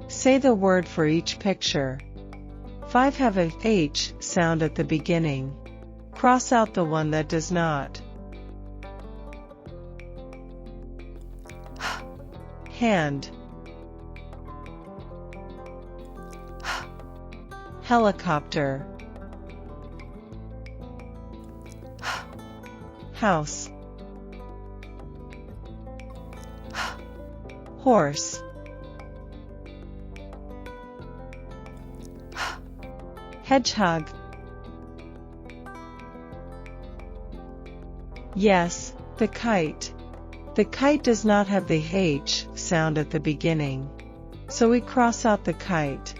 Say the word for each picture. 5 have a H sound at the beginning. Cross out the one that does not. Hand. Helicopter. House. Horse. Hedgehog. Yes, the kite. The kite does not have the H sound at the beginning, so we cross out the kite.